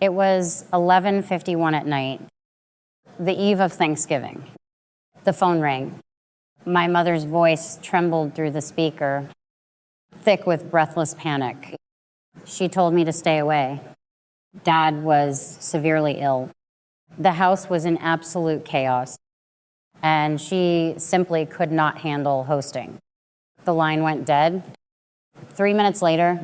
It was 11:51 at night, the eve of Thanksgiving. The phone rang. My mother's voice trembled through the speaker, thick with breathless panic. She told me to stay away. Dad was severely ill. The house was in absolute chaos, and she simply could not handle hosting. The line went dead. 3 minutes later,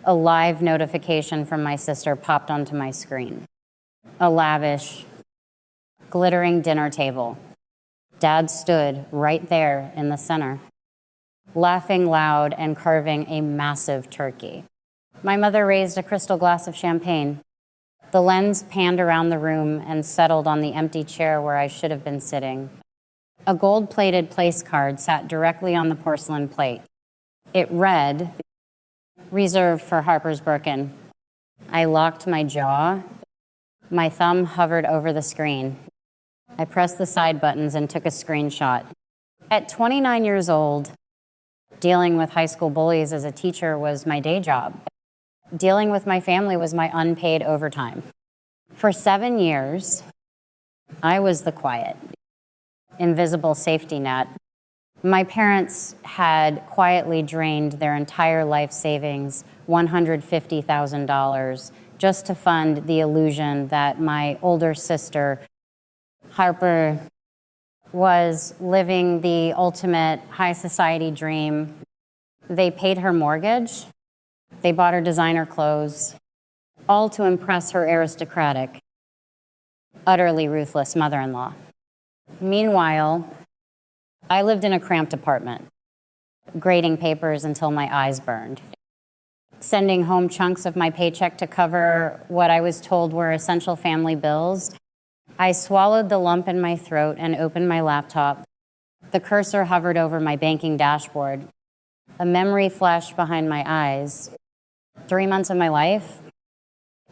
a live notification from my sister popped onto my screen. A lavish, glittering dinner table. Dad stood right there in the center, laughing loud and carving a massive turkey. My mother raised a crystal glass of champagne. The lens panned around the room and settled on the empty chair where I should have been sitting. A gold-plated place card sat directly on the porcelain plate. It read, "Reserved for Harper's Birkin." I locked my jaw. My thumb hovered over the screen. I pressed the side buttons and took a screenshot. At 29 years old, dealing with high school bullies as a teacher was my day job. Dealing with my family was my unpaid overtime. For 7 years, I was the quiet, invisible safety net. My parents had quietly drained their entire life savings, $150,000, just to fund the illusion that my older sister, Harper, was living the ultimate high society dream. They paid her mortgage. They bought her designer clothes, all to impress her aristocratic, utterly ruthless mother-in-law. Meanwhile, I lived in a cramped apartment, grading papers until my eyes burned, sending home chunks of my paycheck to cover what I was told were essential family bills. I swallowed the lump in my throat and opened my laptop. The cursor hovered over my banking dashboard. A memory flashed behind my eyes. 3 months of my life,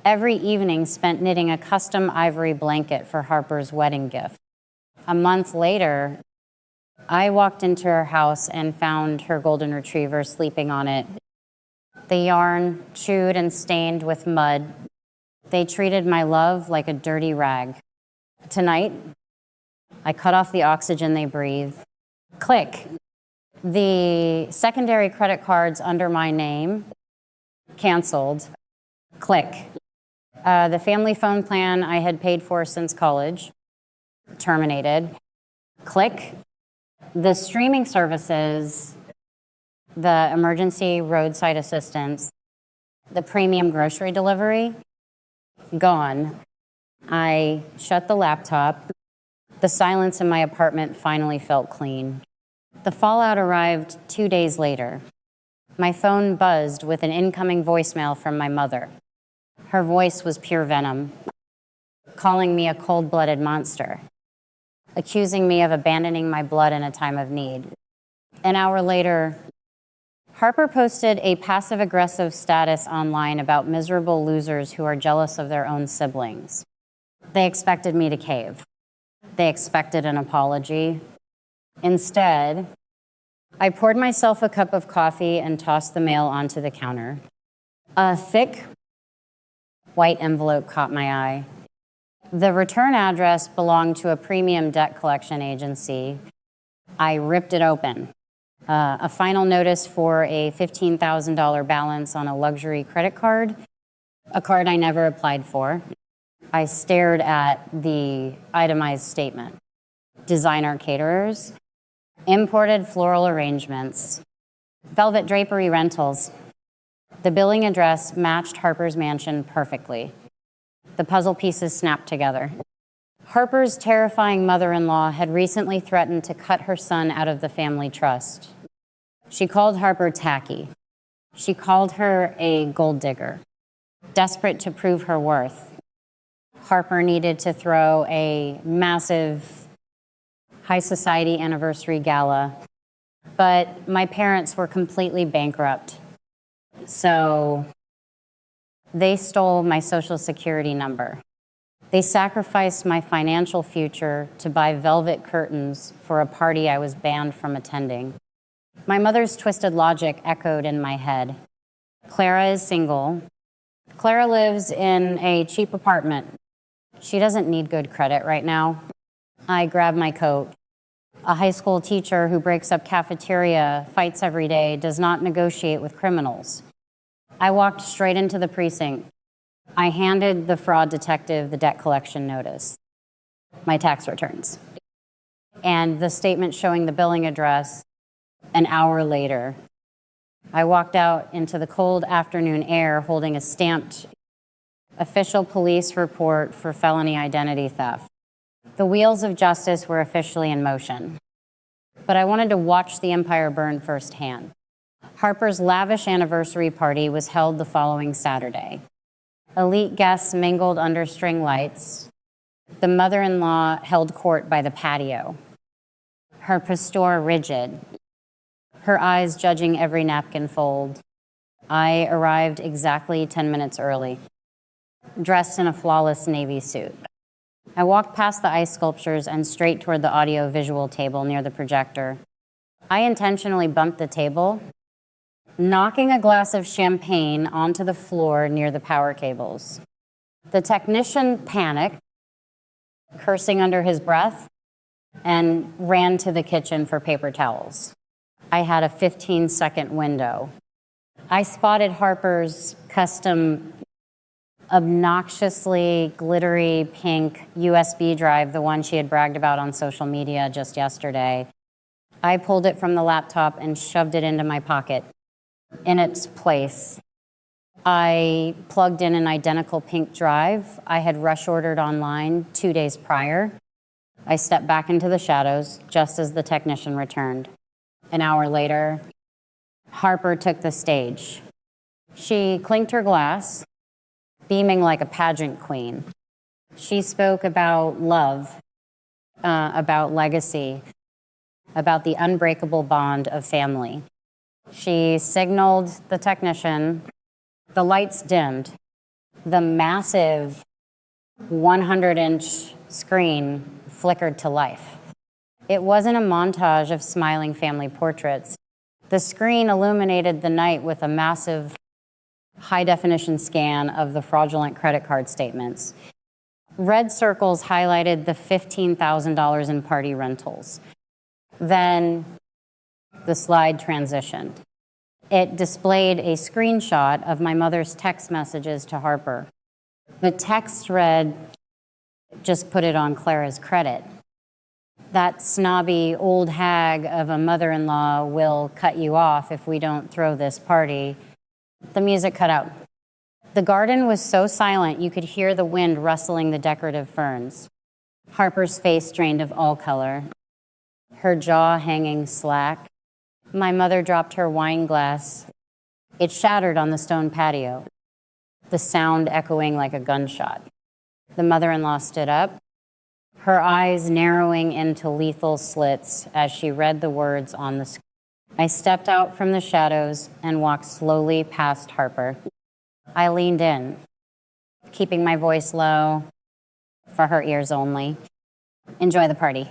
every evening spent knitting a custom ivory blanket for Harper's wedding gift. A month later, I walked into her house and found her golden retriever sleeping on it. The yarn chewed and stained with mud. They treated my love like a dirty rag. Tonight, I cut off the oxygen they breathe. Click. The secondary credit cards under my name, canceled. Click. The family phone plan I had paid for since college, terminated. Click. The streaming services, the emergency roadside assistance, the premium grocery delivery, gone. I shut the laptop. The silence in my apartment finally felt clean. The fallout arrived 2 days later. My phone buzzed with an incoming voicemail from my mother. Her voice was pure venom, calling me a cold-blooded monster, accusing me of abandoning my blood in a time of need. An hour later, Harper posted a passive-aggressive status online about miserable losers who are jealous of their own siblings. They expected me to cave. They expected an apology. Instead, I poured myself a cup of coffee and tossed the mail onto the counter. A thick, white envelope caught my eye. The return address belonged to a premium debt collection agency. I ripped it open. A final notice for a $15,000 balance on a luxury credit card, a card I never applied for. I stared at the itemized statement. Designer caterers, imported floral arrangements, velvet drapery rentals. The billing address matched Harper's mansion perfectly. The puzzle pieces snapped together. Harper's terrifying mother-in-law had recently threatened to cut her son out of the family trust. She called Harper tacky. She called her a gold digger, desperate to prove her worth. Harper needed to throw a massive high society anniversary gala, but my parents were completely bankrupt. So they stole my Social Security number. They sacrificed my financial future to buy velvet curtains for a party I was banned from attending. My mother's twisted logic echoed in my head. Clara is single. Clara lives in a cheap apartment. She doesn't need good credit right now. I grab my coat. A high school teacher who breaks up cafeteria, fights every day, does not negotiate with criminals. I walked straight into the precinct. I handed the fraud detective the debt collection notice, my tax returns, and the statement showing the billing address an hour later. I walked out into the cold afternoon air holding a stamped official police report for felony identity theft. The wheels of justice were officially in motion, but I wanted to watch the empire burn firsthand. Harper's lavish anniversary party was held the following Saturday. Elite guests mingled under string lights. The mother-in-law held court by the patio, her pastor rigid, her eyes judging every napkin fold. I arrived exactly 10 minutes early, dressed in a flawless navy suit. I walked past the ice sculptures and straight toward the audio-visual table near the projector. I intentionally bumped the table, knocking a glass of champagne onto the floor near the power cables. The technician panicked, cursing under his breath, and ran to the kitchen for paper towels. I had a 15-second window. I spotted Harper's custom, obnoxiously glittery pink USB drive, the one she had bragged about on social media just yesterday. I pulled it from the laptop and shoved it into my pocket. In its place, I plugged in an identical pink drive I had rush ordered online 2 days prior. I stepped back into the shadows just as the technician returned. An hour later, Harper took the stage. She clinked her glass, beaming like a pageant queen. She spoke about love, about legacy, about the unbreakable bond of family. She signaled the technician. The lights dimmed. The massive 100-inch screen flickered to life. It wasn't a montage of smiling family portraits. The screen illuminated the night with a massive high-definition scan of the fraudulent credit card statements. Red circles highlighted the $15,000 in party rentals. Then the slide transitioned. It displayed a screenshot of my mother's text messages to Harper. The text read, "Just put it on Clara's credit. That snobby old hag of a mother-in-law will cut you off if we don't throw this party." The music cut out. The garden was so silent you could hear the wind rustling the decorative ferns. Harper's face drained of all color, her jaw hanging slack. My mother dropped her wine glass. It shattered on the stone patio, the sound echoing like a gunshot. The mother-in-law stood up, her eyes narrowing into lethal slits as she read the words on the screen. I stepped out from the shadows and walked slowly past Harper. I leaned in, keeping my voice low, for her ears only. "Enjoy the party.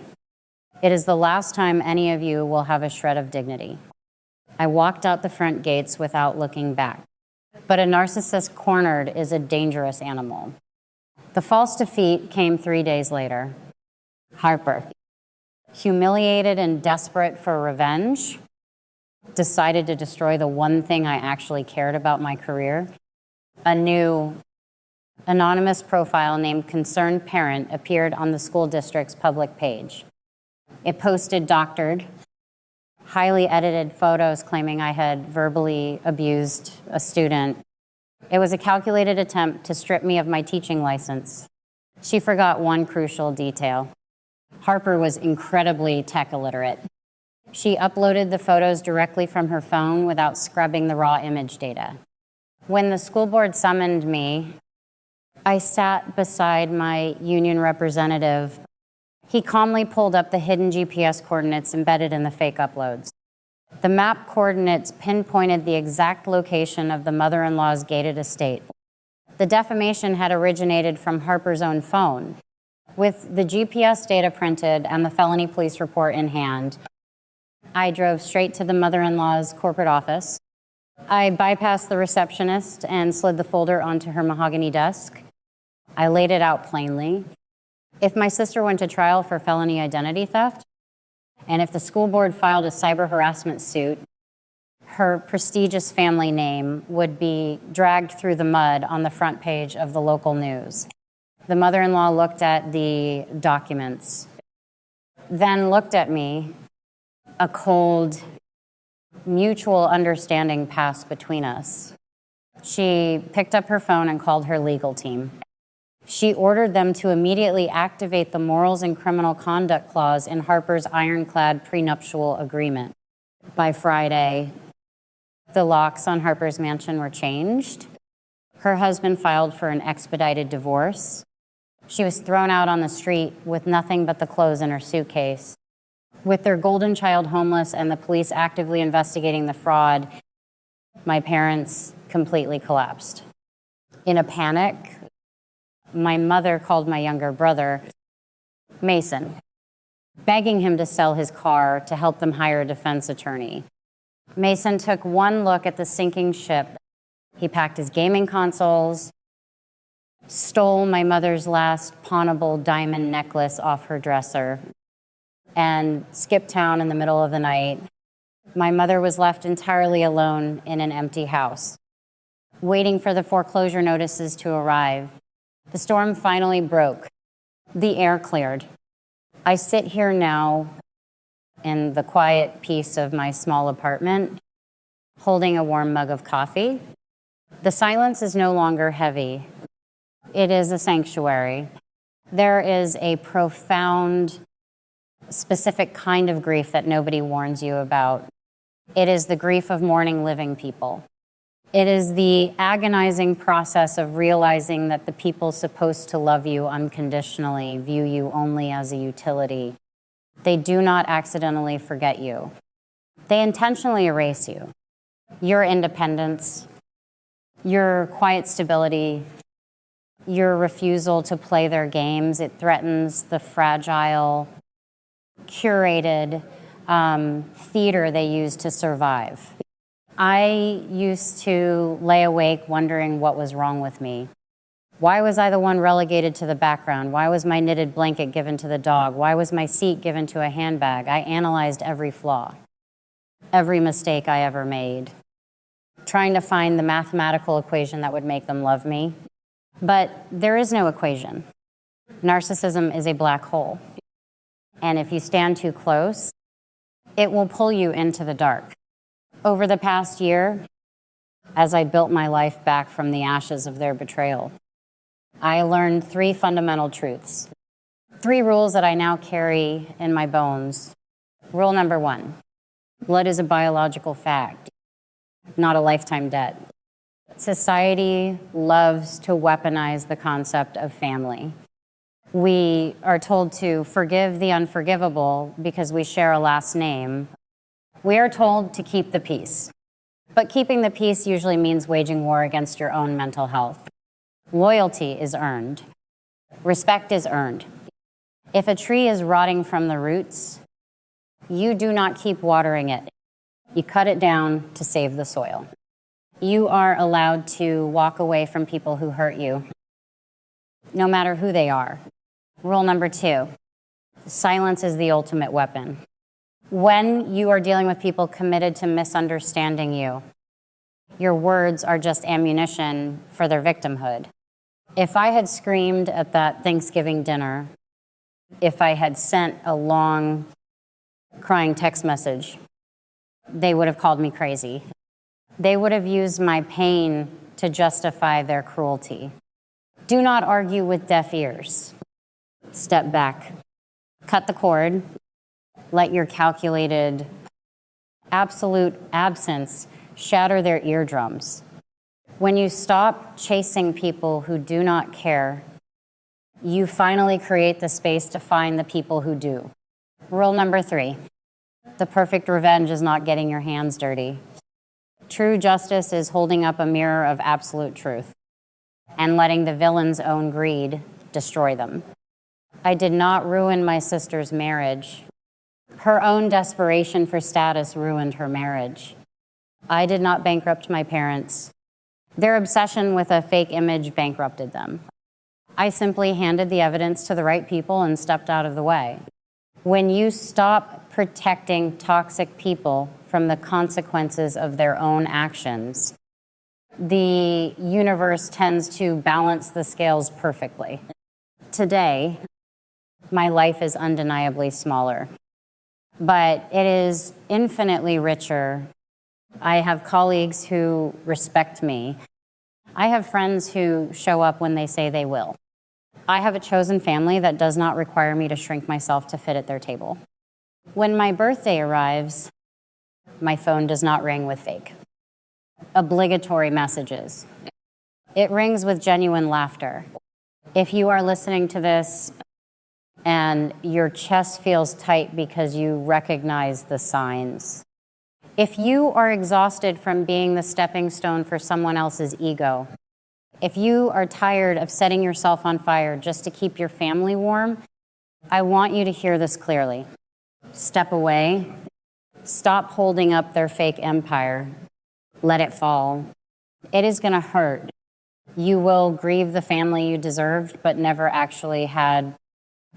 It is the last time any of you will have a shred of dignity." I walked out the front gates without looking back. But a narcissist cornered is a dangerous animal. The false defeat came 3 days later. Harper, humiliated and desperate for revenge, decided to destroy the one thing I actually cared about my career. A new anonymous profile named Concerned Parent appeared on the school district's public page. It posted doctored, highly edited photos claiming I had verbally abused a student. It was a calculated attempt to strip me of my teaching license. She forgot one crucial detail. Harper was incredibly tech illiterate. She uploaded the photos directly from her phone without scrubbing the raw image data. When the school board summoned me, I sat beside my union representative. He calmly pulled up the hidden GPS coordinates embedded in the fake uploads. The map coordinates pinpointed the exact location of the mother-in-law's gated estate. The defamation had originated from Harper's own phone. With the GPS data printed and the felony police report in hand, I drove straight to the mother-in-law's corporate office. I bypassed the receptionist and slid the folder onto her mahogany desk. I laid it out plainly. If my sister went to trial for felony identity theft, and if the school board filed a cyber harassment suit, her prestigious family name would be dragged through the mud on the front page of the local news. The mother-in-law looked at the documents, then looked at me. A cold, mutual understanding passed between us. She picked up her phone and called her legal team. She ordered them to immediately activate the morals and criminal conduct clause in Harper's ironclad prenuptial agreement. By Friday, the locks on Harper's mansion were changed. Her husband filed for an expedited divorce. She was thrown out on the street with nothing but the clothes in her suitcase. With their golden child homeless and the police actively investigating the fraud, my parents completely collapsed. In a panic, my mother called my younger brother, Mason, begging him to sell his car to help them hire a defense attorney. Mason took one look at the sinking ship. He packed his gaming consoles, stole my mother's last pawnable diamond necklace off her dresser, and skipped town in the middle of the night. My mother was left entirely alone in an empty house, waiting for the foreclosure notices to arrive. The storm finally broke. The air cleared. I sit here now in the quiet peace of my small apartment, holding a warm mug of coffee. The silence is no longer heavy. It is a sanctuary. There is a profound, specific kind of grief that nobody warns you about. It is the grief of mourning living people. It is the agonizing process of realizing that the people supposed to love you unconditionally view you only as a utility. They do not accidentally forget you. They intentionally erase you. Your independence, your quiet stability, your refusal to play their games, it threatens the fragile, curated theater they use to survive. I used to lay awake wondering what was wrong with me. Why was I the one relegated to the background? Why was my knitted blanket given to the dog? Why was my seat given to a handbag? I analyzed every flaw, every mistake I ever made, trying to find the mathematical equation that would make them love me. But there is no equation. Narcissism is a black hole. And if you stand too close, it will pull you into the dark. Over the past year, as I built my life back from the ashes of their betrayal, I learned 3 fundamental truths, 3 rules that I now carry in my bones. Rule number 1, blood is a biological fact, not a lifetime debt. Society loves to weaponize the concept of family. We are told to forgive the unforgivable because we share a last name. We are told to keep the peace. But keeping the peace usually means waging war against your own mental health. Loyalty is earned. Respect is earned. If a tree is rotting from the roots, you do not keep watering it. You cut it down to save the soil. You are allowed to walk away from people who hurt you, no matter who they are. Rule number 2, silence is the ultimate weapon. When you are dealing with people committed to misunderstanding you, your words are just ammunition for their victimhood. If I had screamed at that Thanksgiving dinner, if I had sent a long, crying text message, they would have called me crazy. They would have used my pain to justify their cruelty. Do not argue with deaf ears. Step back. Cut the cord. Let your calculated, absolute absence shatter their eardrums. When you stop chasing people who do not care, you finally create the space to find the people who do. Rule number 3, the perfect revenge is not getting your hands dirty. True justice is holding up a mirror of absolute truth and letting the villain's own greed destroy them. I did not ruin my sister's marriage. Her own desperation for status ruined her marriage. I did not bankrupt my parents. Their obsession with a fake image bankrupted them. I simply handed the evidence to the right people and stepped out of the way. When you stop protecting toxic people from the consequences of their own actions, the universe tends to balance the scales perfectly. Today, my life is undeniably smaller, but it is infinitely richer. I have colleagues who respect me. I have friends who show up when they say they will. I have a chosen family that does not require me to shrink myself to fit at their table. When my birthday arrives, my phone does not ring with fake, obligatory messages. It rings with genuine laughter. If you are listening to this and your chest feels tight because you recognize the signs, if you are exhausted from being the stepping stone for someone else's ego, if you are tired of setting yourself on fire just to keep your family warm, I want you to hear this clearly. Step away. Stop holding up their fake empire. Let it fall. It is going to hurt. You will grieve the family you deserved but never actually had.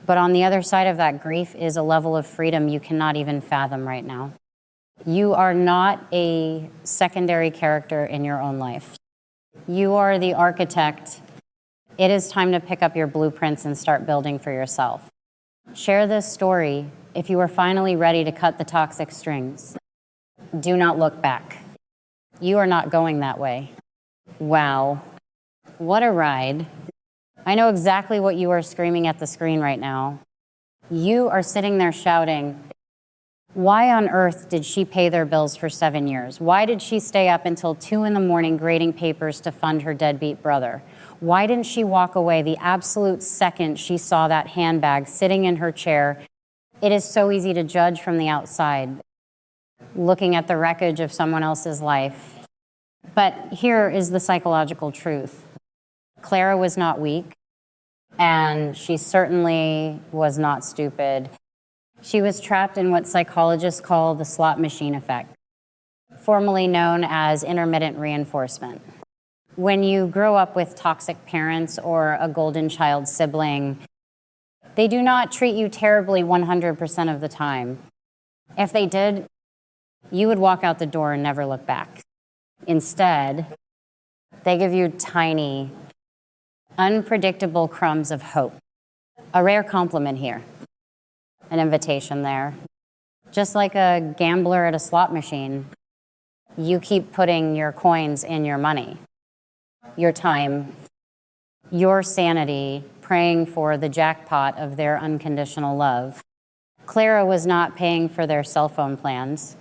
But on the other side of that grief is a level of freedom you cannot even fathom right now. You are not a secondary character in your own life. You are the architect. It is time to pick up your blueprints and start building for yourself. Share this story if you are finally ready to cut the toxic strings. Do not look back. You are not going that way. Wow. What a ride. I know exactly what you are screaming at the screen right now. You are sitting there shouting, why on earth did she pay their bills for 7 years? Why did she stay up until 2 a.m. grading papers to fund her deadbeat brother? Why didn't she walk away the absolute second she saw that handbag sitting in her chair? It is so easy to judge from the outside, looking at the wreckage of someone else's life. But here is the psychological truth. Clara was not weak, and she certainly was not stupid. She was trapped in what psychologists call the slot machine effect, formerly known as intermittent reinforcement. When you grow up with toxic parents or a golden child sibling, they do not treat you terribly 100% of the time. If they did, you would walk out the door and never look back. Instead, they give you tiny, unpredictable crumbs of hope. A rare compliment here. An invitation there. Just like a gambler at a slot machine, you keep putting your coins in your money, your time, your sanity, praying for the jackpot of their unconditional love. Clara was not paying for their cell phone plans.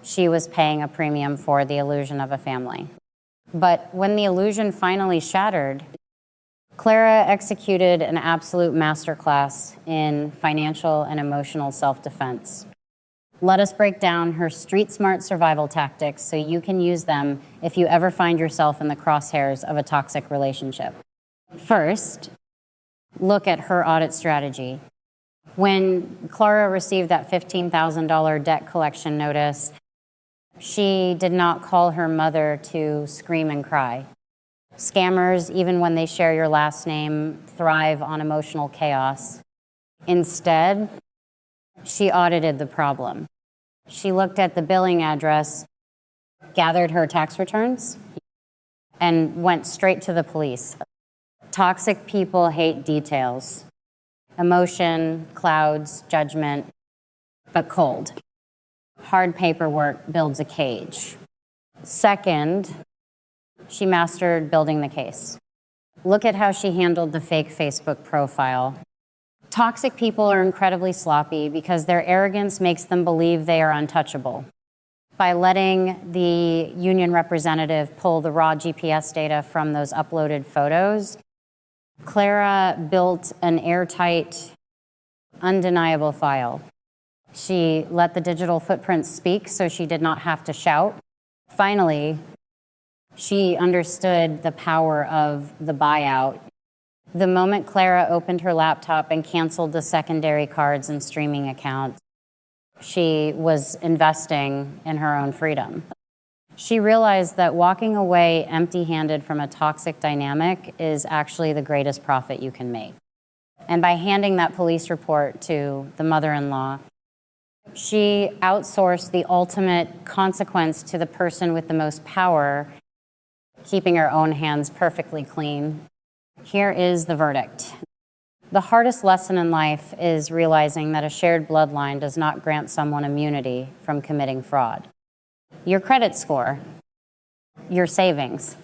She was paying a premium for the illusion of a family. But when the illusion finally shattered, Clara executed an absolute masterclass in financial and emotional self-defense. Let us break down her street-smart survival tactics so you can use them if you ever find yourself in the crosshairs of a toxic relationship. First, look at her audit strategy. When Clara received that $15,000 debt collection notice, she did not call her mother to scream and cry. Scammers, even when they share your last name, thrive on emotional chaos. Instead, she audited the problem. She looked at the billing address, gathered her tax returns, and went straight to the police. Toxic people hate details. Emotion, clouds, judgment, but cold. Hard paperwork builds a cage. Second, she mastered building the case. Look at how she handled the fake Facebook profile. Toxic people are incredibly sloppy because their arrogance makes them believe they are untouchable. By letting the union representative pull the raw GPS data from those uploaded photos, Clara built an airtight, undeniable file. She let the digital footprints speak so she did not have to shout. Finally, she understood the power of the buyout. The moment Clara opened her laptop and canceled the secondary cards and streaming accounts, she was investing in her own freedom. She realized that walking away empty-handed from a toxic dynamic is actually the greatest profit you can make. And by handing that police report to the mother-in-law, she outsourced the ultimate consequence to the person with the most power, keeping her own hands perfectly clean. Here is the verdict. The hardest lesson in life is realizing that a shared bloodline does not grant someone immunity from committing fraud. Your credit score, your savings,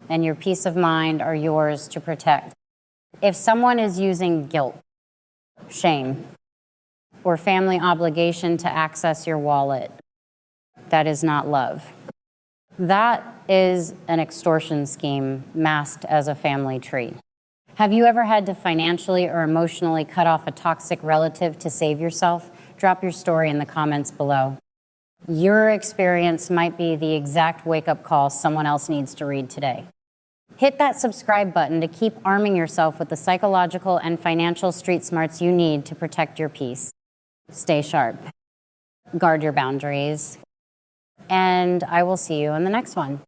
and your peace of mind are yours to protect. If someone is using guilt, shame, or family obligation to access your wallet, that is not love. That is an extortion scheme masked as a family tree. Have you ever had to financially or emotionally cut off a toxic relative to save yourself? Drop your story in the comments below. Your experience might be the exact wake-up call someone else needs to read today. Hit that subscribe button to keep arming yourself with the psychological and financial street smarts you need to protect your peace. Stay sharp, guard your boundaries, and I will see you in the next one.